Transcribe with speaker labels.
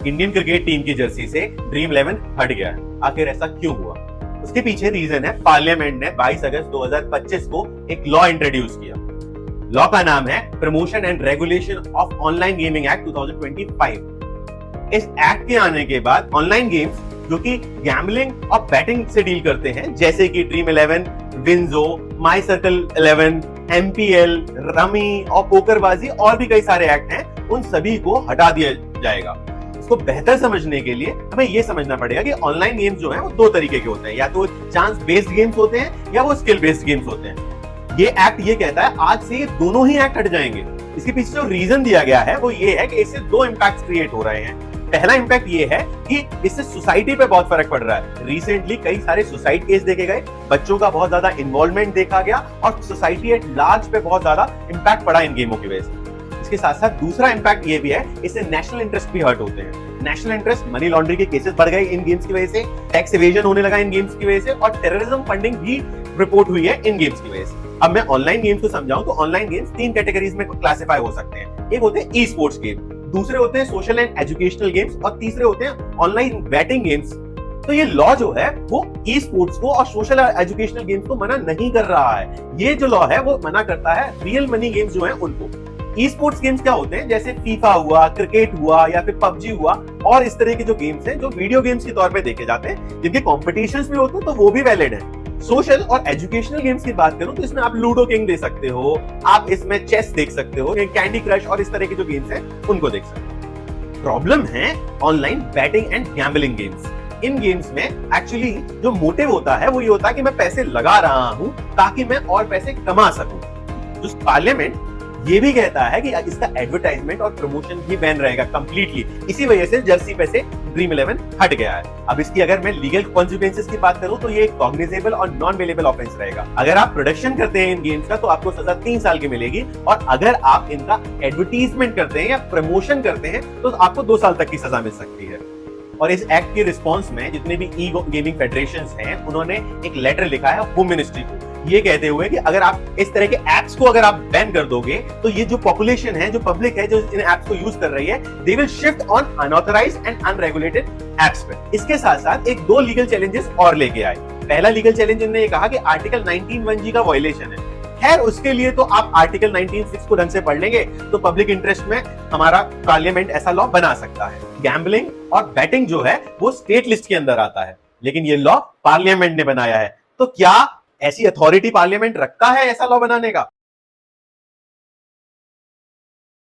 Speaker 1: Indian cricket team की Jersey से dream 11 हट गया है। आखिर ऐसा क्यों हुआ? उसके पीछे रीजन है, पार्लियामेंट ने 22 अगस्त 2025 को एक लॉ इंट्रोड्यूस किया। लॉ का नाम है promotion and regulation of online gaming act 2025। इस एक्ट के आने के बाद ऑनलाइन गेम्स जो कि गैम्बलिंग और बैटिंग से डील करते हैं, जैसे कि ड्रीम 11, विंजो, माई सर्कल 11, एमपीएल, रमी और पोकरबाजी और भी कई सारे एक्ट हैं, उन सभी को हटा दिया जाएगा। इसको बेहतर समझने के लिए हमें यह समझना पड़ेगा कि ऑनलाइन गेम्स जो हैं वो दो तरीके के होते हैं, या तो चांस बेस्ड गेम्स होते हैं या वो स्किल बेस्ड गेम्स होते हैं। ये एक्ट ये कहता है आज से ये दोनों ही एक्ट हट जाएंगे। इसके पीछे जो रीजन दिया गया है वो ये है कि इससे दो इंपैक्ट क्रिएट हो रहे हैं। पहला इंपैक्ट ये है कि इससे सोसाइटी पे बहुत फर्क पड़ रहा है। रिसेंटली कई सारे सुसाइड केस देखे गए, बच्चों का बहुत ज्यादा इन्वॉल्वमेंट देखा गया और सोसाइटी एट लार्ज पे बहुत ज्यादा इंपैक्ट पड़ा इन गेमों की वजह से। इसके साथ साथ दूसरा इंपैक्ट ये भी है, इससे नेशनल इंटरेस्ट भी हर्ट होते हैं। नेशनल इंटरेस्ट, मनी लॉन्ड्रिंग के केसेस बढ़ गए इन गेम्स की वजह से, टैक्स इवेजन होने लगा इन गेम्स की वजह से और टेररिज्म फंडिंग भी रिपोर्ट हुई है इन गेम्स की वजह से। अब मैं ऑनलाइन गेम्स को समझाऊं तो ऑनलाइन गेम्स तीन कैटेगरीज में क्लासिफाई हो सकते हैं। एक होते हैं ई स्पोर्ट्स गेम, दूसरे होते हैं सोशल एंड एजुकेशनल गेम्स और तीसरे होते हैं ऑनलाइन बैटिंग गेम्स। तो ये लॉ जो है वो ई स्पोर्ट्स को और सोशल एजुकेशनल गेम्स को मना नहीं कर रहा है। ये जो लॉ है वो मना करता है रियल मनी गेम्स जो हैं उनको। ई स्पोर्ट्स गेम्स क्या होते हैं, जैसे फीफा हुआ, क्रिकेट हुआ या फिर पबजी हुआ और इस तरह के जो गेम्स हैं जो वीडियो गेम्स के तौर पे देखे जाते हैं, जिनके कॉम्पिटिशंस भी होते हैं तो वो भी वैलिड है। सोशल और एजुकेशनल गेम्स की बात करूं तो इसमें आप लूडो किंग दे सकते हो, आप इसमें चेस देख सकते हो, कैंडी क्रश और इस तरह के जो गेम्स हैं उनको देख सकते हो। प्रॉब्लम है online batting and gambling games. In games में एक्चुअली जो मोटिव होता है वो ये होता है कि मैं पैसे लगा रहा हूं ताकि मैं और पैसे कमा सकूं। जो पार्लियामेंट ये भी कहता है कि इसका एडवर्टाइजमेंट और प्रमोशन भी बैन रहेगा कंप्लीटली। इसी वजह से जर्सी पे से ड्रीम 11 हट गया है। अब इसकी अगर मैं लीगल कॉन्सिक्वेंसेस की बात करूं तो ये कॉग्निजेबल और नॉन बेलेबल ऑफेंस रहेगा। अगर आप प्रोडक्शन करते हैं इन गेम्स का तो आपको सजा 3 साल की मिलेगी और अगर आप इनका एडवर्टीजमेंट करते हैं या प्रमोशन करते हैं तो आपको 2 साल तक की सजा मिल सकती है। और इस एक्ट के रिस्पॉन्स में जितने भी ई गेमिंग फेडरेशंस हैं उन्होंने एक लेटर लिखा है होम मिनिस्ट्री को, ये कहते हुए कि अगर आप इस तरह के एप्स को अगर आप बैन कर दोगे तो ये जो पॉपुलेशन है, जो पब्लिक है, जो इन एप्स को यूज कर रही है, they will shift on unauthorised and unregulated apps पे। इसके साथ साथ एक 2 लीगल चैलेंजेस और लेके आए। पहला लीगल चैलेंज इन्होंने ये कहा कि आर्टिकल 19(1)(g) का वायलेशन है। खैर उसके लिए तो आप आर्टिकल 19(6) को ढंग से पढ़ लेंगे तो पब्लिक इंटरेस्ट में हमारा पार्लियामेंट ऐसा लॉ बना सकता है। गैम्बलिंग और बैटिंग जो है वो स्टेट लिस्ट के अंदर आता है, लेकिन ये लॉ पार्लियामेंट ने बनाया है। तो क्या ऐसी अथॉरिटी पार्लियामेंट रखता है ऐसा लॉ बनाने का?